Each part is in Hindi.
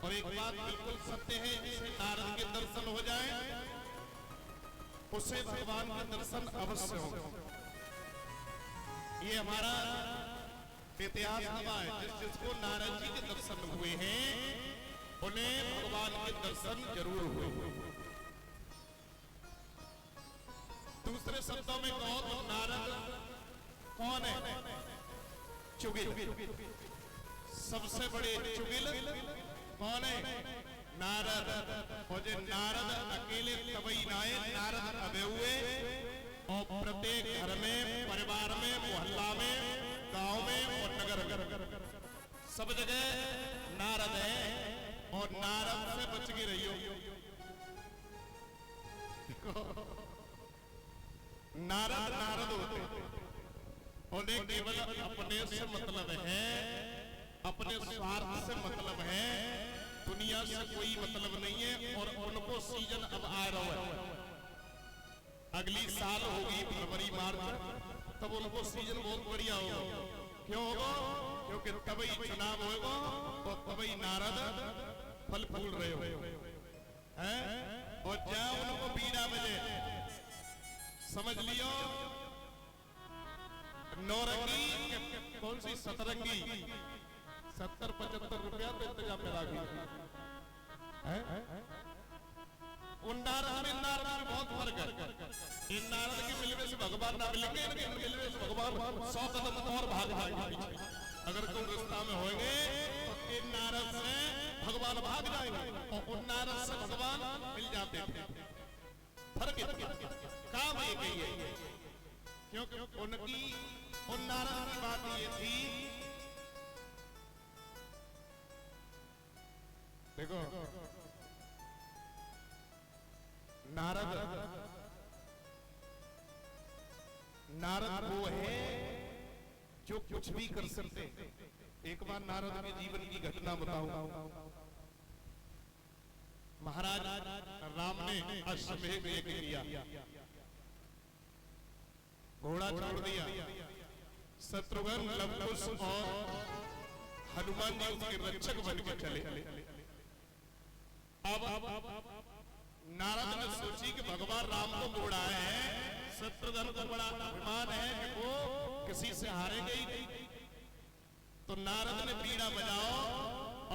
और एक बात बिल्कुल सत्य है, जिसे नारद के दर्शन हो जाए उसे भगवान के दर्शन अवश्य होगा। ये हमारा इतिहास हवा है। जिसको नारद जी के दर्शन हुए हैं उन्हें भगवान के दर्शन जरूर हुए। दूसरे शब्दों में कहो तो नारद कौन है? चुगिल। सबसे बड़े चुगिल कौन है? नारद। और जो नारद अकेले तबई नाए, नारद अबे हुए और प्रत्येक घर में, परिवार में, मोहल्ला में, गांव में और नगर सब जगह नारद है। और नारद से बच के रहियो। नारद नारद होते, उन्हें केवल अपने से मतलब है, अपने स्वार्थ से मतलब है, दुनिया से कोई मतलब नहीं है। और उनको सीजन अब आ रहा है, अगली साल होगी फरवरी मार्च, तब उनको सीजन बहुत बढ़िया होगा। क्यों होगा? क्योंकि तभी चुनाव होगा और तभी नारद फल फूल रहे हो हैं। और जहाँ उनको बीड़ा बजे समझ लियो, नौरंगी कौन सी सतरंगी 70-75 रुपया तो इंतजाम में लागी। उन नारद में बहुत फर्क है। इन नारद के मिलने से भगवान ना मिलेंगे, इनके मिलने से भगवान 100 कदम और भाग जाएंगे। अगर तुम रिश्ता में होंगे तो इन नारद से भगवान भाग जाएंगे और उन नारद से भगवान मिल जाते थे। फर्क इतना काम एक ही है, क्योंकि उनकी उन नारद की बात ये थी। देखो नारद वो है जो कुछ भी कर सकते। एक बार नारद के जीवन की घटना बताऊं। महाराज राम ने अश्वमेध यज्ञ किया, घोड़ा छोड़ दिया। शत्रुघ्न, लवकुश और हनुमान जी उसके रक्षक बन के चले। अब नारद ने सोची कि भगवान राम को घोड़ा है, शत्रुघ्न को बड़ा अभिमान है कि वो किसी से हारेंगे ही नहीं। तो नारद ने बीड़ा बजाओ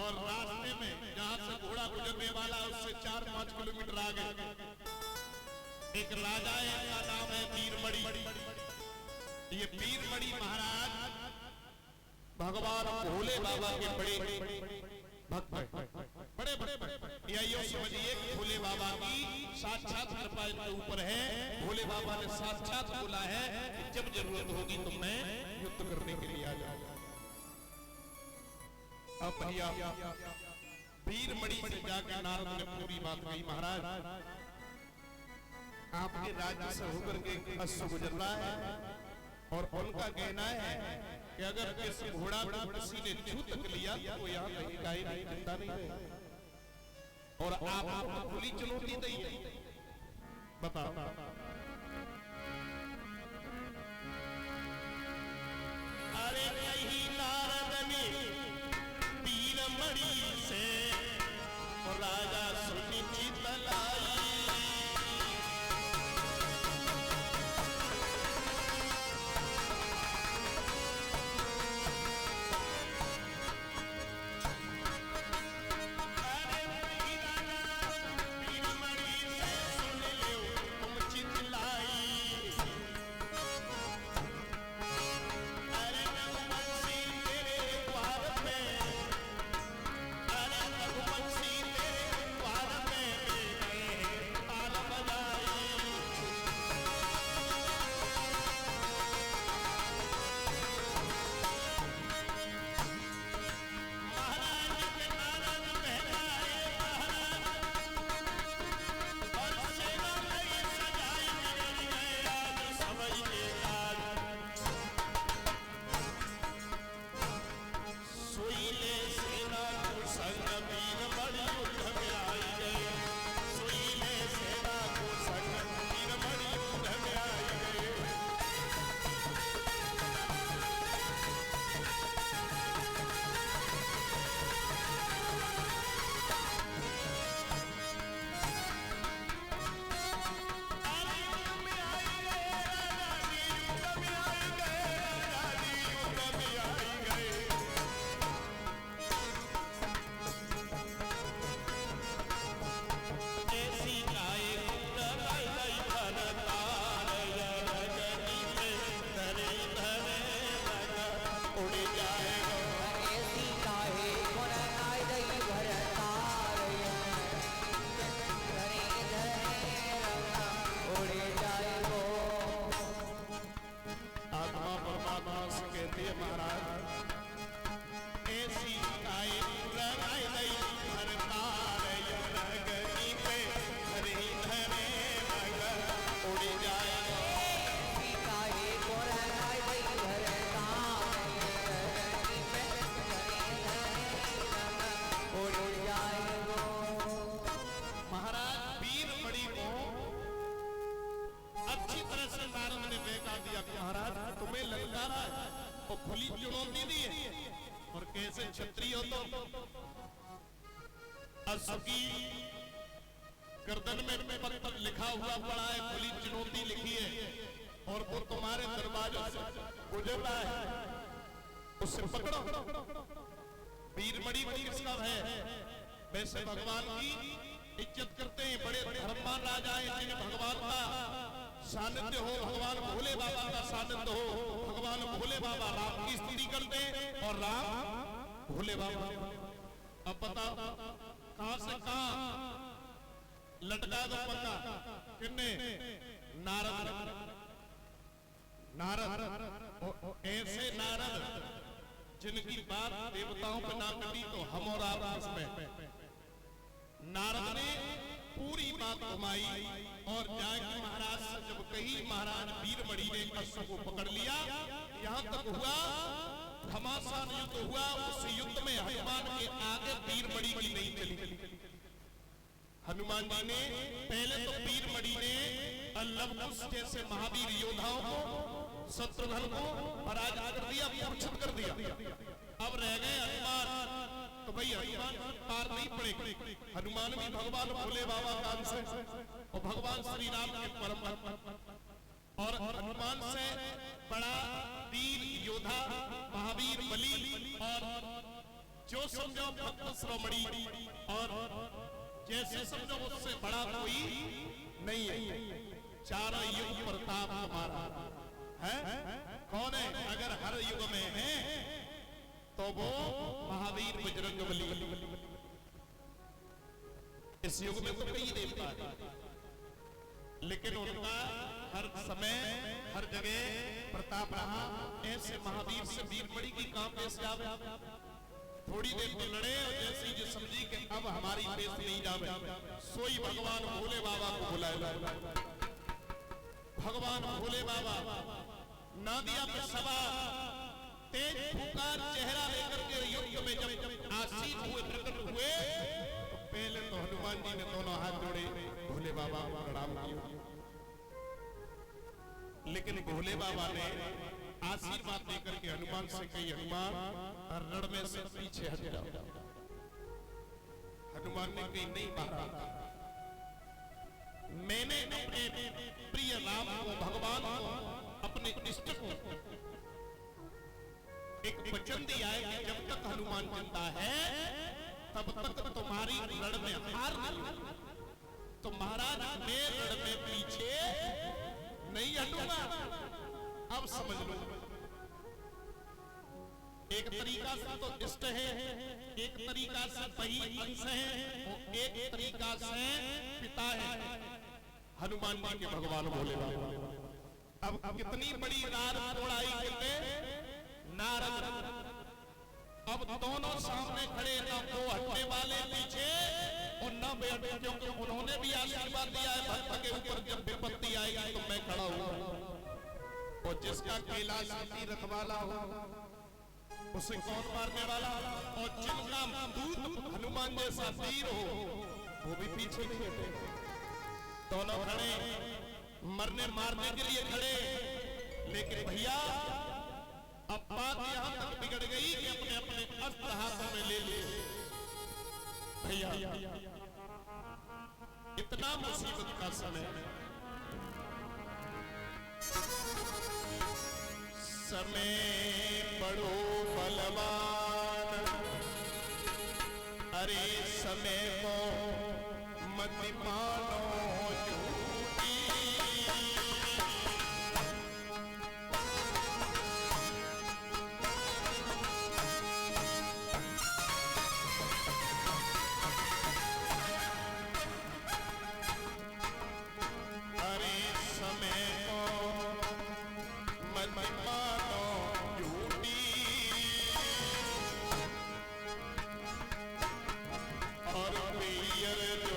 और रास्ते में जहां से घोड़ा गुजरने वाला उससे 4-5 किलोमीटर आगे एक राजा है, का नाम है पीरमणि। ये पीरमणि महाराज भगवान भोले बाबा के बड़े भक्त हैं। बड़े यही समझिए भोले बाबा की साक्षात कृपा इनके ऊपर है। भोले बाबा ने साक्षात बोला है कि जब जरूरत होगी तो मैं युद्ध करने के लिए आ जाऊंगा। अब भैया पीरमणि से जाकर नारद ने पूरी बात कही। महाराज आपके राज्य से होकर के अश्व गुजर रहा है और उनका कहना है कि अगर इस घोड़ा को किसी ने छू तक लिया तो यहाँ रहेगा ही नहीं, जिंदा नहीं रहेगा। और आप खुली चुनौती दी है, बताओ। अरे नहीं नारद ने पीरमणि से राजा सुनिश्चित लाई। क्षत्रिय हो तो असुकी गर्दन में पत्थर लिखा हुआ पड़ा है, खुली चुनौती लिखी है और वो तुम्हारे दरवाजों से गुजर रहा है, उससे पकड़ो। वीरमणि को किसका है? वैसे भगवान की इज्जत करते हैं, बड़े धर्मवान राजा हैं जिन्हें भगवान का सानिध्य हो, भगवान भोले बाबा का सानिध्य हो, भगवान भोले बाबा राम की स्तुति करते हैं और राम भोले बाबा। अब बताओ कहां से कहां लटका दो पक्का किन्ने? नारद। नारद ऐसे नारद जिनकी बात देवताओं पे ना करी तो हम और आप उसमें। नारद ने पूरी बात घुमाई और जाके महाराज से जब कही, महाराज वीरमणि ने अश्व को पकड़ लिया। यहाँ तक हुआ घमासान युद्ध हुआ, उस युद्ध में हनुमान के आगे वीरमणि की नहीं चली। हनुमान जी ने पहले तो वीरमणि ने लवकुश जैसे महावीर योद्धाओं को, शत्रुघ्न को पराजित कर दिया, मूर्छित कर दिया। अब रह गए हनुमान, तो भाई हनुमान पार नहीं पड़ेगी। हनुमान भी भगवान भोले बाबा का अंश है और भगवान श्री राम के परम भक्त। और हनुमान से बड़ा वीर योद्धा महावीर बलि और जो समझो भक्त श्रोमणी और जैसे समझो उससे बड़ा कोई नहीं है। चारों युग प्रताप हमारा है। कौन है? अगर हर युग में है तो वो महावीर बजरंगबली। इस युग में तो कई देवता है, लेकिन उनका हर समय हर जगह प्रताप रहा। ऐसे महावीर से वीरमणि की काम कैसे आवे? थोड़ी देर तो लड़े और जैसे ही समझी कि अब हमारी पेश नहीं जावे, सोई भगवान भोले बाबा को बुलाया। भगवान भोले बाबा नादिया पे सवार तेज फूका चेहरा लेकर के युद्ध में जब आसीन हुए, प्रकट हुए, तो पहले तो हनुमान जी ने दोनों हाथ जोड़े, भोले बाबा प्रणाम किया। लेकिन भोले बाबा ने आशीर्वाद देकर के हनुमान से कही, हनुमान रण में से पीछे हट जाओ। हनुमान ने कही, नहीं महाराज, मैंने अपने प्रिय राम को, भगवान को, अपने इष्ट को एक वचन दिया है कि जब तक हनुमान जिंदा है तब तक तुम्हारी रण में हार नहीं। तो महाराज मैं रण में पीछे नहीं हटूंगा। अब समझ लो, एक तरीका से तो इष्ट है, एक तरीका से वही अंश है, और एक तरीका से पिता है हनुमान जी के, भगवान भोले बाबा। अब कितनी बड़ी रार तोड़ाई करते नारद। अब दोनों सामने खड़े, ना वो हटने वाले पीछे और ना वे हटे, क्योंकि उन्होंने भी आशीर्वाद दिया है भक्त के ऊपर जब विपत्ति आएगी तो मैं खड़ा हूं। और जिसका कैलाश की रखवाला हो उसे कौन मारने वाला? और जिनका दूत हनुमान जैसा वीर हो वो भी पीछे नहीं हटे। दोनों खड़े, मरने मारने के लिए खड़े। लेकिन भैया अब बात यहां तक बिगड़ गई कि अपने अपने अस्त्र हाथों में ले लिए। भैया इतना मुसीबत का समय, समय बड़ो बलवान, अरे समय को मत मानो और पियर जो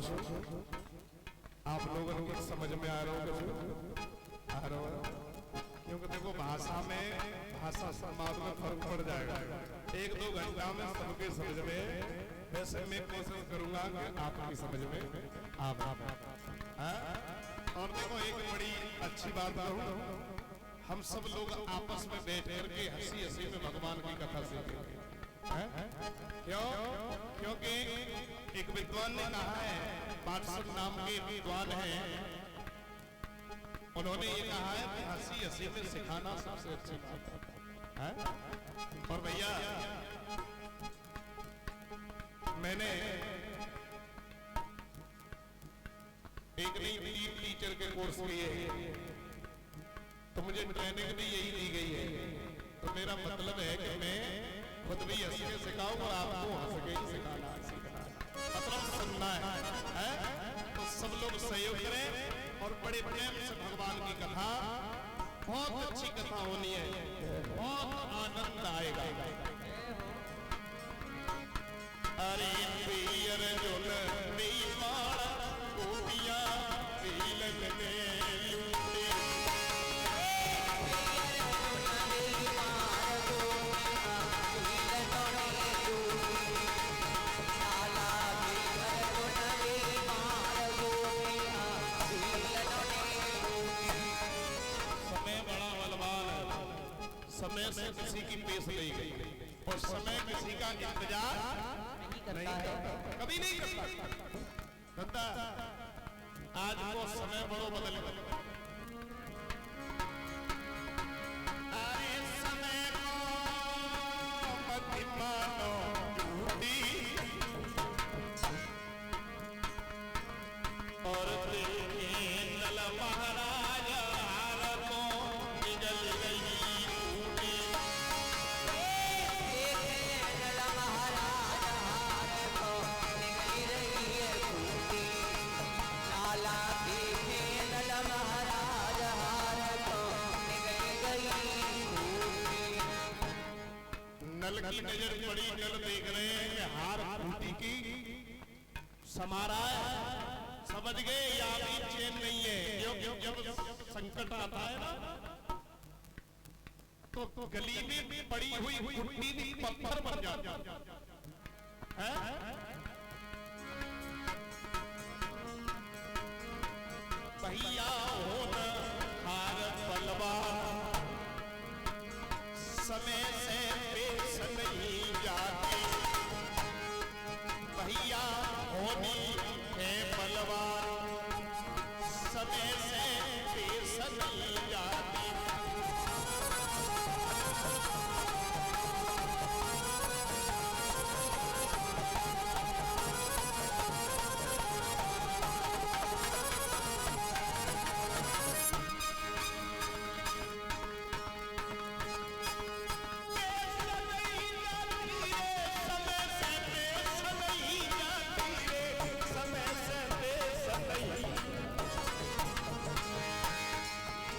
कुछ आप लोगों को समझ में आ रहा होगा, आ रहा होगा, क्योंकि देखो भाषा में, भाषा समाज में फर्क पड़ जाएगा। 1-2 घंटा में सबके समझ में, वैसे मैं कोशिश करूंगा कि आपकी समझ में आप और देखो एक बड़ी अच्छी बात कहूं, हम सब लोग आपस में बैठ करके हंसी हंसी में भगवान की कथा सीखेंगे। क्यों? क्योंकि एक विद्वान ने कहा है, पार्षद नाम के विद्वान हैं, उन्होंने ये कहा है कि हंसी हंसी में सिखाना सबसे अच्छी बात है। और भैया मैंने एक नहीं 3 टीचर के कोर्स किए, तो मुझे ट्रेनिंग भी यही दी गई है। तो मेरा मतलब है कि मैं खुद भी हंस के सिखाऊं और आपको हंस के ही सिखाना, मतलब सुनना है? तो सब लोग सहयोग करें और बड़े प्रेम से भगवान की कथा, बहुत अच्छी कथा होनी है, बहुत आनंद आएगा। अरे पियर जुल बेईमान गोपियां पीलन में लूटे, समय बड़ा बलवान है, समय से किसी की पेश नहीं गई और समय किसी का इंतजार नहीं करता, कभी नहीं करता। आज वो समय बड़ो बदल गया। अरे समय को मत मानो झूठी, और देखे नल महाराज हार को निगल गई टूटी। नल की नजर पड़ी, नल देख रहे हैं कि हार फूटी की समारा है, समझ गए यहाँ भी चैन नहीं है। क्यों? जब संकट आता है ना, तो गली में पड़ी हुई कुंडी भी पत्थर बन जाता है। भैया हो न हार बलवान, समय से पेश नहीं जाती, भैया होनी है बलवान, समय से पेश नहीं जाती।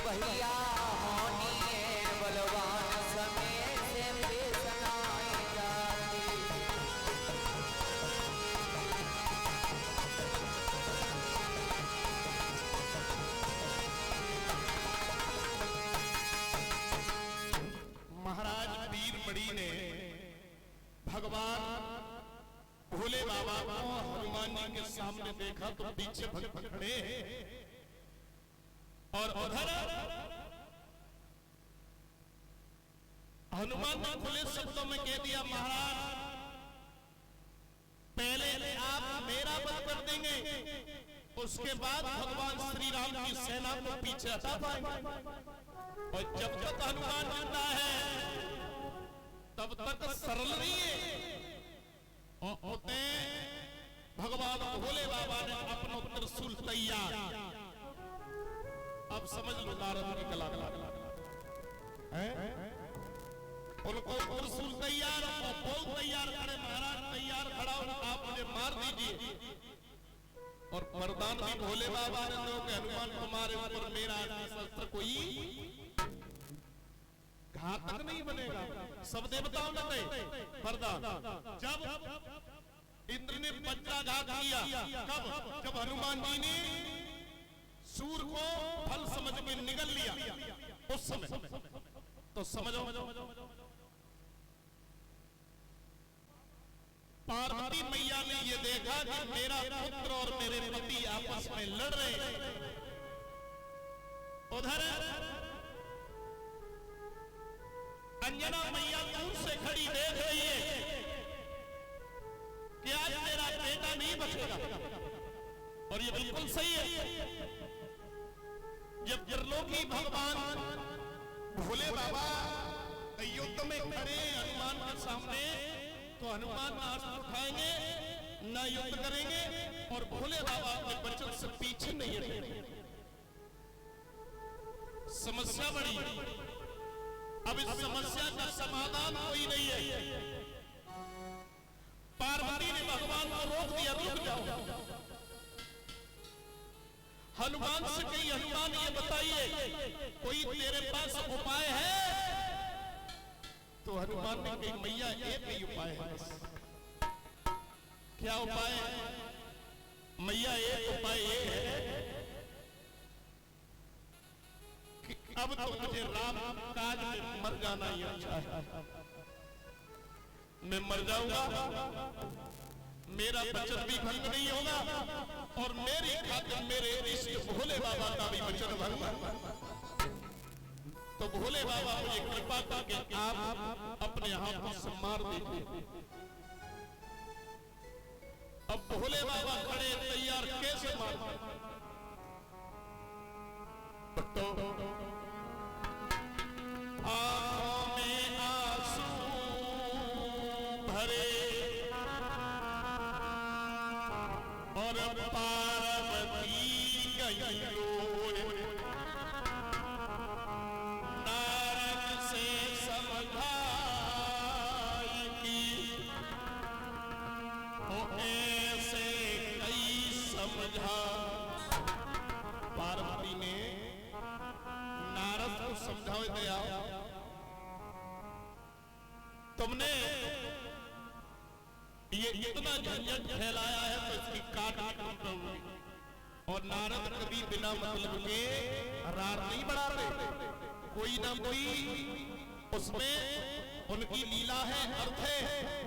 भैया होनी है बलवान, समय से पेश नहीं जाती। महाराज वीरमणि ने भगवान भोले बाबा को हनुमान जी के सामने देखा, तो पीछे भक्त खड़े हैं और उधर हनुमान ने खुले शब्दों में कह दिया, महाराज पहले आप मेरा वध कर देंगे, उसके बाद भगवान श्री राम की सेना को पीछे हटा पाएंगे। और जब तक हनुमान जिंदा है तब तक सरल नहीं है। और होते भगवान भोले बाबा ने अपना त्रिशूल तैयार, अब समझ लो नारद की कला है। उनको त्रिशूल तैयार और बोल तैयार खड़े, महाराज तैयार खड़ा हो, आप मुझे मार दीजिए। और वरदान भी भोले बाबा ने दो कि हनुमान तुम्हारे ऊपर मेरा शस्त्र कोई घातक नहीं बनेगा। सब देवताओं ने दे वरदान। जब इंद्र ने वज्राघात किया। कब? जब हनुमान जी ने सूर को फल समझ के निगल लिया, उस समय। तो समझो, पार्वती मैया ने ये देखा कि मेरा पुत्र और मेरे पति आपस में लड़ रहे हैं। उधर अंजना मैया दूर से खड़ी देख रही है कि आज मेरा बेटा नहीं बचेगा। और ये बिल्कुल सही है। जब त्रिलोकी भगवान भोले बाबा युद्ध में खड़े हनुमान के सामने, तो हनुमान ना अस्त्र उठाएंगे ना युद्ध करेंगे, और भोले बाबा अपने बचन से पीछे नहीं हटेंगे। समस्या बड़ी। अब इस समस्या का समाधान कोई नहीं है। पार्वती ने भगवान को रोक दिया, रुक जाओ। हनुमान से कही, हनुमान ये बताइए कोई तेरे पास उपाय है? तो हनुमान ने कही, मैया एक ही उपाय है। क्या उपाय है? मैया एक उपाय ये है कि अब तो मुझे राम काज में मर जाना ही अच्छा है। मैं मर जाऊंगा, मेरा वचन भी भंग नहीं होगा, और मेरी खातिर मेरे इष्ट भोले बाबा का भी वचन भंग। तो भोले बाबा मुझे कृपा करके आप अपने हाथों से मार दीजिए। अब भोले बाबा खड़े तैयार, कैसे मार? तो आंखों में आंसू भरे और पार्वती गई रोए, नारद से समझाई कि वो ऐसे कई समझा। पार्वती ने नारद को समझाओ, दया तुमने ये इतना झंझट फैलाया है तो इसकी काट होगी। और नारद कभी बिना मतलब के रार नहीं बढ़ाते, कोई ना कोई उसमें उनकी लीला है, अर्थ है।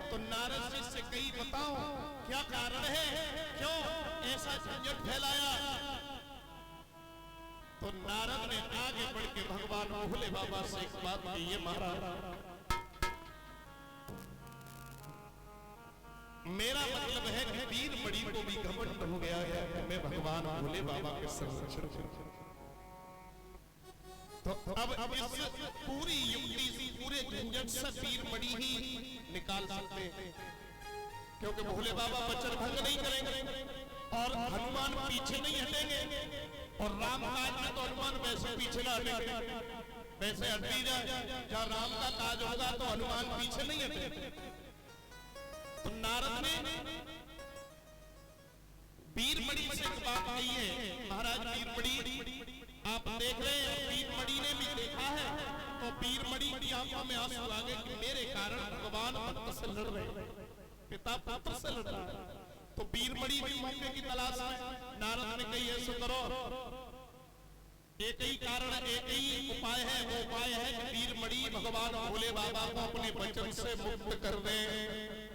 तो नारद जी से कही, बताओ क्या कारण है, क्यों ऐसा झंझट फैलाया? तो नारद ने आगे बढ़ के भगवान भोले बाबा से एक बात कही है, महाराज मेरा मतलब है कि वीर मणि को भी घमंड हो गया है कि मैं भगवान भोले बाबा के संरक्षण करूं। तो अब इस पूरी युक्ति, पूरे झंझट से वीर मणि ही निकाल सकते हैं, क्योंकि भोले बाबा वचन भंग नहीं करेंगे और हनुमान पीछे नहीं हटेंगे। और राम काज में तो हनुमान वैसे पीछे ना हटेंगे, वैसे हट भी जाए। जहाँ राम का काज होगा तो हनुमान पीछे नहीं हटेंगे। तो नारद ने वीर मणि से एक बात कही है, महाराज वीर मणि आप देख रहे हैं, वीर मणि ने भी देखा है। तो वीर मणि की आंखों में आंसू आ गए कि मेरे कारण भगवान भक्त से लड़ रहे हैं, पिता पुत्र से लड़ रहा है। तो वीर मणि भी मौके की तलाश में। नारद ने कही, ऐसा करो, एक ही कारण, एक ही उपाय है। वो उपाय है कि वीर मणि भगवान भोले बाबा को अपने वचन से मुक्त कर दें।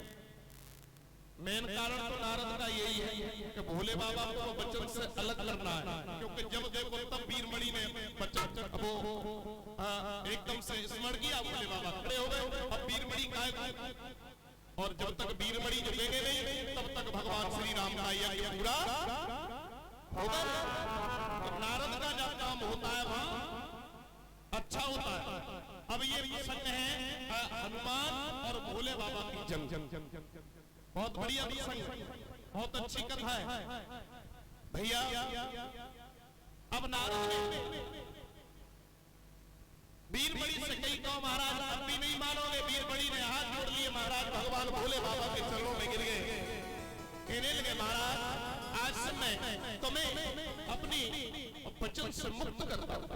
मेन कारण तो नारद का यही है कि भोले बाबा को वचन से अलग करना है, क्योंकि जब देखो तब वीर मणि ने वचन वो एकदम से स्मरण किया, भोले बाबा खड़े हो गए। अब वीर मणि गायब, और जब तक वीर मणि जगेंगे नहीं तब तक भगवान श्री राम का यज्ञ पूरा होगा। तो नारद का जब काम होता है वहां अच्छा होता है। अब ये प्रसंग है हनुमान और भोले बाबा की जंग। बहुत बढ़िया प्रसंग, बहुत अच्छी कथा है भैया। अब नारद ने वीर मणि से कही, तो महाराज अब भी नहीं मानोगे? वीर मणि ने हाथ जोड़ लिए, महाराज भगवान भोले बाबा के चरणों में गिर गए, कहने लगे, महाराज आज से मैं तुम्हें अपनी वचन से मुक्त करता हूं।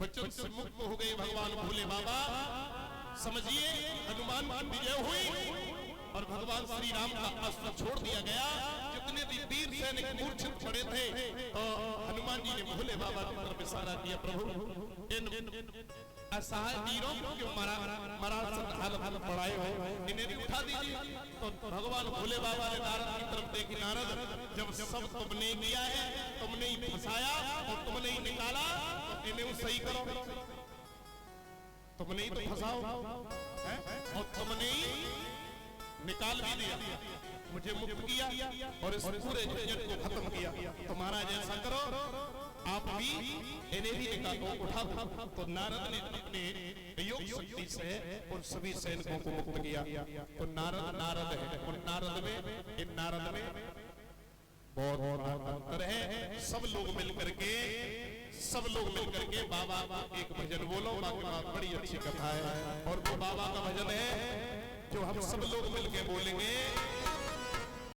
वचन से मुक्त हो गए भगवान भोले बाबा। समझिए हनुमान की विजय हुई और भगवान श्री राम का अस्त्र छोड़ दिया गया। जितने भी वीर सैनिक मूर्छित पड़े थे तो हनुमान जी ने भोले बाबा की तरफ इशारा किया, प्रभु इन असहाय वीरों को क्यों मरा हालत में पड़ाए हो, इन्हें भी उठा दीजिए। तो भगवान भोले बाबा ने नारद की तरफ देखी, नारद जब सब तुमने किया है, तुमने ही फंसाया और तुमने ही निकाला, तो इन्हें सही करो, तुमने ही तो फंसाओ और तुमने ही निकाल भी दिया, मुझे मुक्त किया और इस पूरे झंझट को खत्म किया। तुम्हारा जैसा करो, आप भी इन्हें भी निकालो, उठा। तो नारद ने अपने योग शक्ति से उन सभी सैनिकों को मुक्त किया। तो नारद है, उन नारद में, इन नारद में बहुत अंतर है। सब लोग मिलकर के बाबा का एक भजन बोलो, बड़ी अच्छी कथा है। और वो बाबा का भजन है जो हम सब लोग मिलकर बोलेंगे।